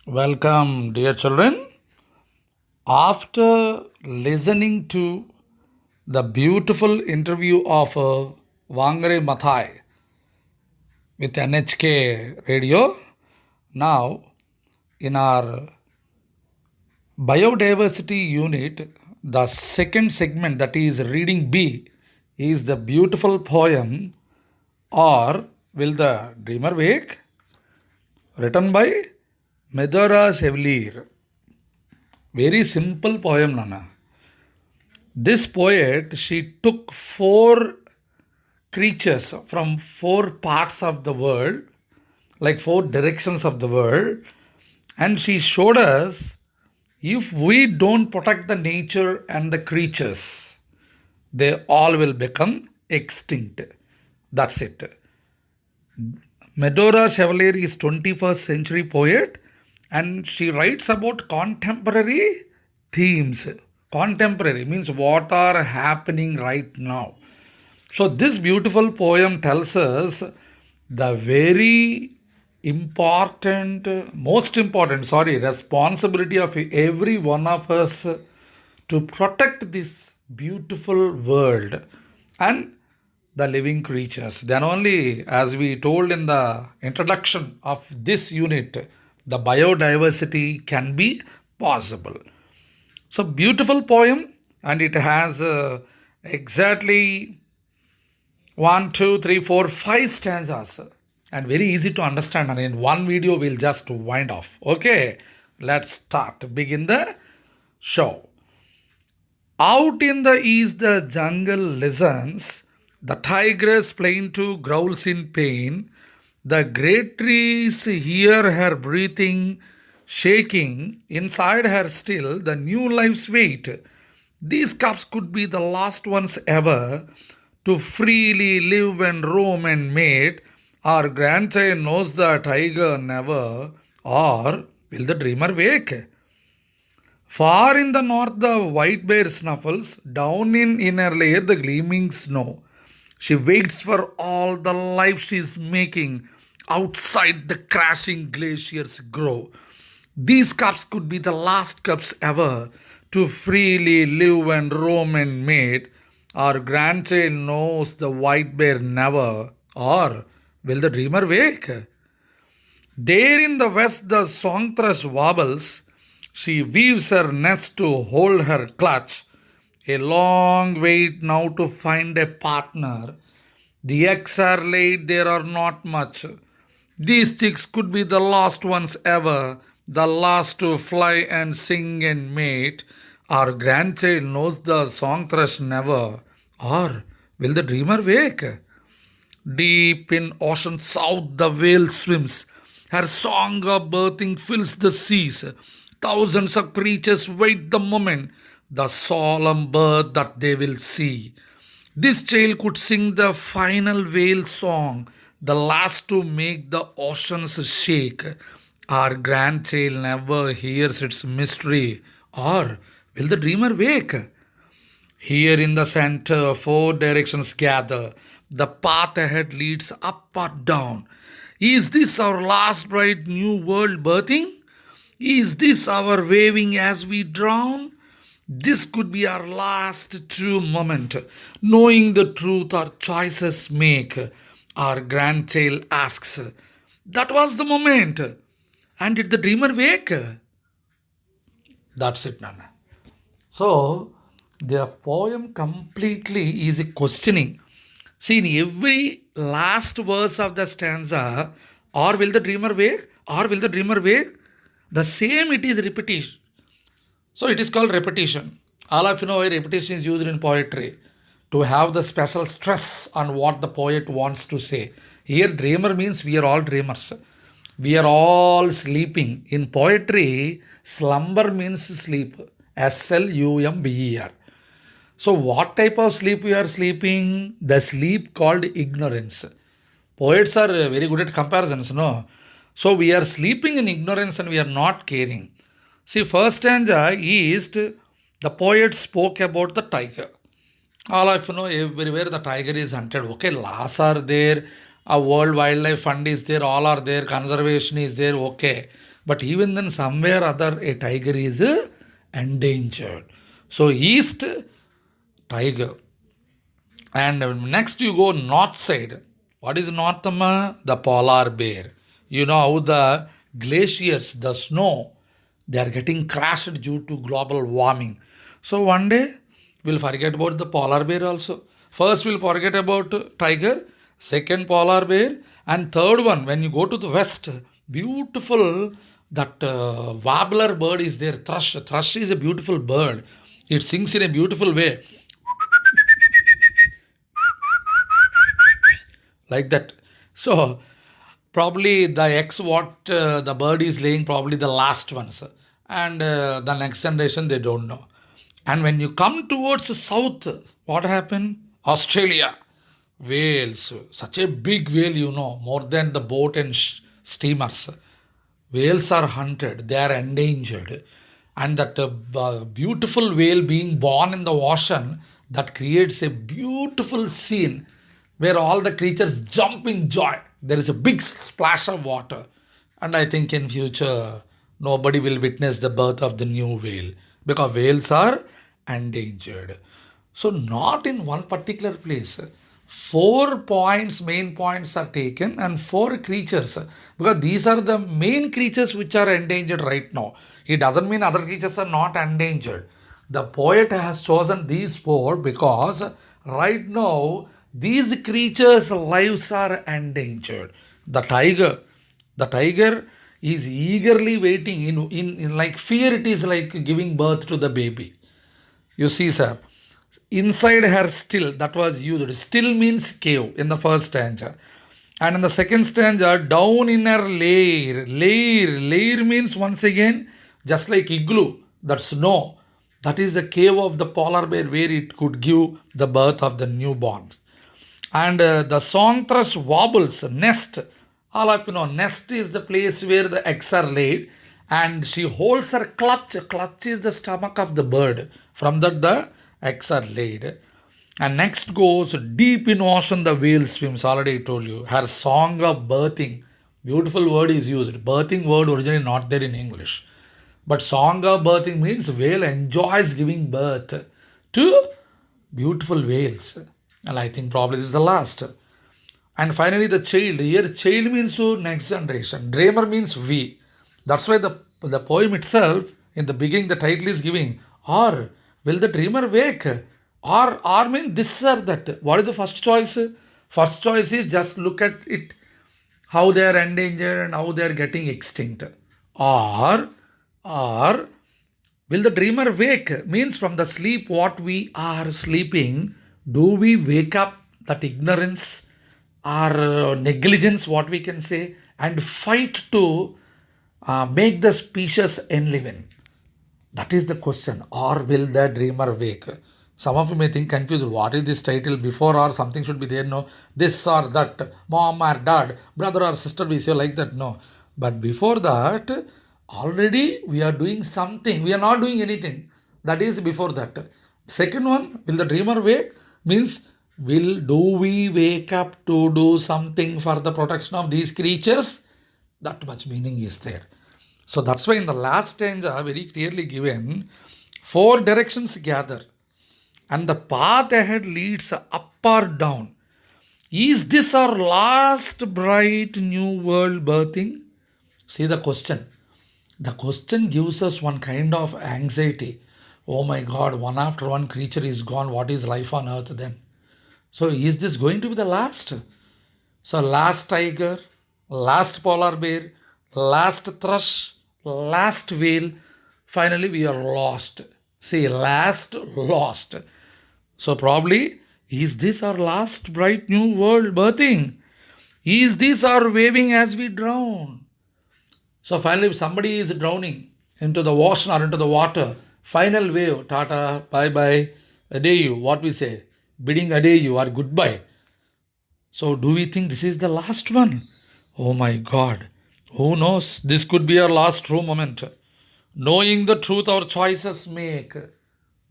Welcome, dear children. After listening to the beautiful interview of Wangare Mathai with NHK Radio, now in our biodiversity unit, the second segment, that is reading B, is the beautiful poem Or Will the Dreamer Wake, written by Medora Chevalier. Very simple poem, Nana. This poet, she took four creatures from four parts of the world, like four directions of the world, and she showed us if we don't protect the nature and the creatures, they all will become extinct. That's it. Medora Chevalier is 21st century poet and she writes about contemporary themes. Contemporary means what are happening right now. So this beautiful poem tells us the very most important, responsibility of every one of us to protect this beautiful world and the living creatures. Then only, as we told in the introduction of this unit, the biodiversity can be possible. So, beautiful poem, and it has exactly one, two, three, four, five stanzas, and very easy to understand. And in one video, we'll just wind off. Okay, let's start. Begin the show. Out in the east, the jungle listens. The tigress plain to growls in pain. The great trees hear her breathing, shaking. Inside her still, the new lives wait. These cubs could be the last ones ever to freely live and roam and mate. Our grandchild knows the tiger never, or will the dreamer wake? Far in the north, the white bear snuffles, down in inner layer, the gleaming snow. She waits for all the life she's making. Outside, the crashing glaciers grow. These cubs could be the last cubs ever to freely live and roam and mate. Our grandchild knows the white bear never, or will the dreamer wake? There in the west, the song thrush wobbles. She weaves her nest to hold her clutch. A long wait now to find a partner. The eggs are laid, there are not much. These chicks could be the last ones ever, the last to fly and sing and mate. Our grandchild knows the song thrush never, or will the dreamer wake? Deep in ocean south, the whale swims. Her song of birthing fills the seas. Thousands of creatures wait the moment, the solemn birth that they will see. This child could sing the final whale song, the last to make the oceans shake. Our grandchild never hears its mystery, or will the dreamer wake? Here in the center, four directions gather. The path ahead leads up or down. Is this our last bright new world birthing? Is this our waving as we drown? This could be our last true moment, knowing the truth our choices make. Our grandchild asks, that was the moment. And did the dreamer wake? That's it, Nana. So, the poem completely is a questioning. See, in every last verse of the stanza, or will the dreamer wake? Or will the dreamer wake? The same it is repetition. So it is called repetition. All of you know why repetition is used in poetry to have the special stress on what the poet wants to say. Here, dreamer means we are all dreamers. We are all sleeping. In poetry, slumber means sleep. SLUMBER. So, what type of sleep we are sleeping? The sleep called ignorance. Poets are very good at comparisons, no? So, we are sleeping in ignorance and we are not caring. See, first stanza is the poet spoke about the tiger. All of you know, everywhere the tiger is hunted. Okay, laws are there, A World Wildlife Fund is there, all are there, conservation is there, okay. But even then, somewhere other, a tiger is endangered. So, east tiger. And next you go north side. What is north, Amma? The polar bear. You know how the glaciers, the snow, they are getting crashed due to global warming. So one day we'll forget about the polar bear also. First we'll forget about tiger, second polar bear, and third one when you go to the west, beautiful that warbler bird is there. Thrush. Thrush is a beautiful bird. It sings in a beautiful way, like that. So probably the X what the bird is laying, probably the last ones, and the next generation they don't know. And when you come towards the south, what happened? Australia, whales, such a big whale, more than the boat and steamers. Whales are hunted, they are endangered. And that beautiful whale being born in the ocean, that creates a beautiful scene where all the creatures jump in joy. There is a big splash of water. And I think in future, nobody will witness the birth of the new whale because whales are endangered. So, not in one particular place. 4 points, main points are taken, and four creatures because these are the main creatures which are endangered right now. It doesn't mean other creatures are not endangered. The poet has chosen these four because right now these creatures' lives are endangered. The tiger, the tiger is eagerly waiting in like fear, it is like giving birth to the baby. You see, sir, inside her still, that was used. Still means cave in the first stanza. And in the second stanza, down in her lair. Lair means once again, just like igloo, that snow. That is the cave of the polar bear where it could give the birth of the newborn. And the song thrush wobbles, nest. All of you know, nest is the place where the eggs are laid. And she holds her clutch. Clutch is the stomach of the bird. From that, the eggs are laid. And next goes deep in ocean, the whale swims. Already I told you. Her song of birthing. Beautiful word is used. Birthing word originally not there in English. But song of birthing means whale enjoys giving birth to beautiful whales. And I think probably this is the last. And finally, the child. Here, child means to next generation. Dreamer means we. That's why the poem itself, in the beginning, the title is giving, or will the dreamer wake? Or mean this or that. What is the first choice? First choice is just look at it, how they are endangered and how they are getting extinct. Or will the dreamer wake? Means from the sleep what we are sleeping, do we wake up that ignorance or negligence, what we can say, and fight to make the species enliven? That is the question. Or will the dreamer wake? Some of you may think confused. What is this title? Before or something should be there? No. This or that. Mom or dad, brother or sister, we say like that. No. But before that, already we are doing something. We are not doing anything. That is before that. Second one, will the dreamer wake? Means, do we wake up to do something for the protection of these creatures? That much meaning is there. So that's why in the last stanza, very clearly given, four directions gather, and the path ahead leads up or down. Is this our last bright new world birthing? See the question. The question gives us one kind of anxiety. Oh my God, one after one creature is gone. What is life on earth then? So is this going to be the last? So last tiger, last polar bear, last thrush, last whale, finally we are lost. See, last lost. So probably, is this our last bright new world birthing? Is this our waving as we drown? So finally, if somebody is drowning into the ocean or into the water, final wave, tata, bye bye, adieu, what we say, bidding adieu or goodbye. So do we think this is the last one? Oh my God. Who knows? This could be our last true moment. Knowing the truth our choices make.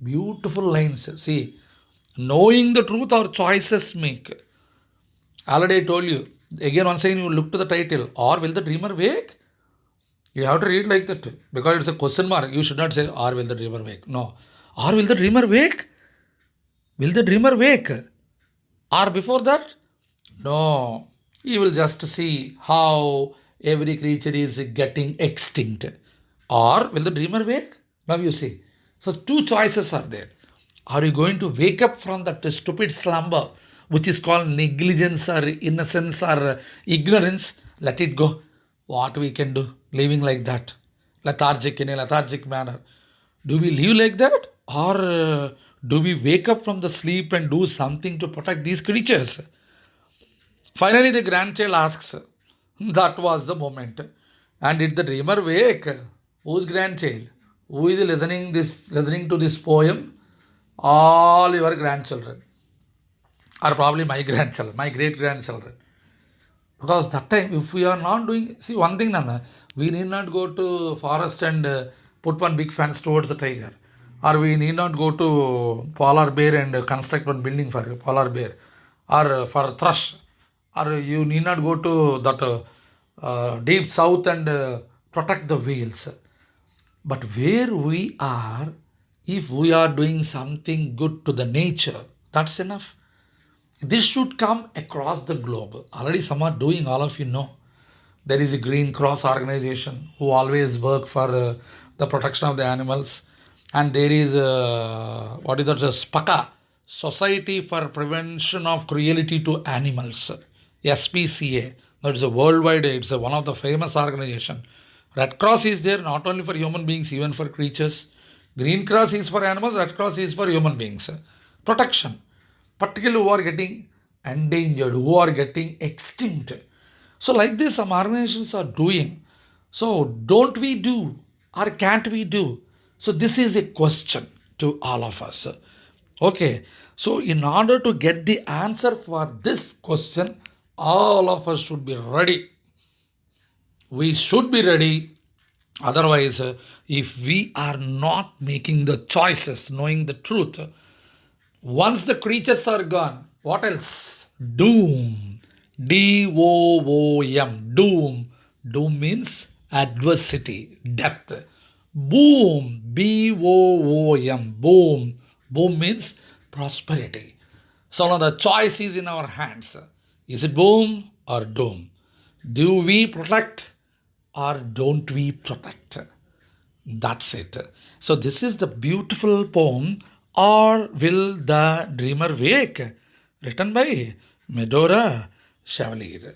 Beautiful lines. See, knowing the truth our choices make. Already I told you, Again, once again, you look to the title, or will the dreamer wake? You have to read like that because it's a question mark. You should not say, or will the dreamer wake? No. Or will the dreamer wake? Will the dreamer wake? Or before that? No. You will just see how every creature is getting extinct. Or will the dreamer wake? Now you see. So two choices are there. Are you going to wake up from that stupid slumber, which is called negligence or innocence or ignorance? Let it go. What we can do? Living like that, lethargic in a lethargic manner. Do we live like that? Or do we wake up from the sleep and do something to protect these creatures? Finally, the grandchild asks, that was the moment. And did the dreamer wake? Whose grandchild? Who is listening to this poem? All your grandchildren. Or probably my grandchildren, my great grandchildren. Because that time, if we are not doing, see one thing, Nana, we need not go to forest and put one big fence towards the tiger, or we need not go to polar bear and construct one building for polar bear, or for thrush, or you need not go to that deep south and protect the whales. But where we are, if we are doing something good to the nature, that's enough. This should come across the globe. Already some are doing, all of you know. There is a Green Cross organization who always work for the protection of the animals. And there is, what is that, SPCA, Society for Prevention of Cruelty to Animals, SPCA. That is a worldwide, it's one of the famous organization. Red Cross is there not only for human beings, even for creatures. Green Cross is for animals, Red Cross is for human beings. Protection, particularly who are getting endangered, who are getting extinct. So, like this, some organizations are doing. So, don't we do or can't we do? So, this is a question to all of us. Okay, so in order to get the answer for this question, all of us should be ready. We should be ready. Otherwise, if we are not making the choices, knowing the truth, once the creatures are gone, what else? Doom. DOOM. Doom. Doom means adversity, death. Boom. BOOM. Boom. Boom means prosperity. So now the choice is in our hands. Is it boom or doom? Do we protect or don't we protect? That's it. So this is the beautiful poem, Or Will the Dreamer Wake? Written by Medora Chevalier.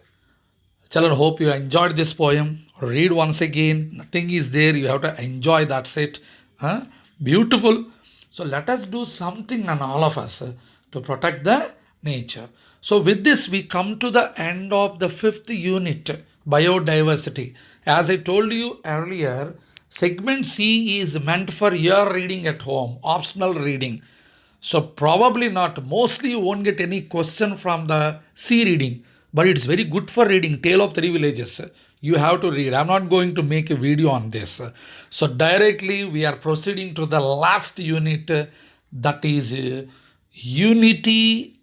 Children, hope you enjoyed this poem. Read once again. Nothing is there. You have to enjoy. That's it. Huh? Beautiful. So let us do something on all of us to protect the nature. So with this, we come to the end of the fifth unit, biodiversity. As I told you earlier, segment C is meant for your reading at home, optional reading. So probably not. Mostly you won't get any question from the C reading, but it's very good for reading Tale of Three Villages. You have to read. I'm not going to make a video on this. So directly we are proceeding to the last unit, that is unity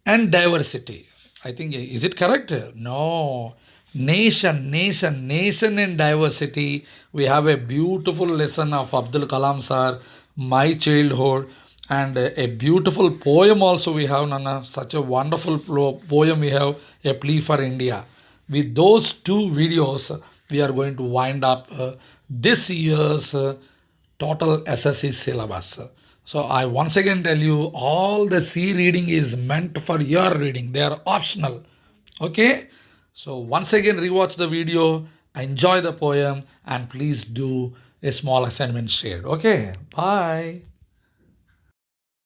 and diversity. I think, is it correct? No. Nation and diversity. We have a beautiful lesson of Abdul Kalam sir, My Childhood, and a beautiful poem also we have, Nana. Such a wonderful poem we have, A Plea for India. With those two videos, we are going to wind up this year's total SSC syllabus. So I once again tell you, all the C reading is meant for your reading. They are optional. Okay? So once again, rewatch the video, enjoy the poem, and please do a small assignment shared. Okay? Bye.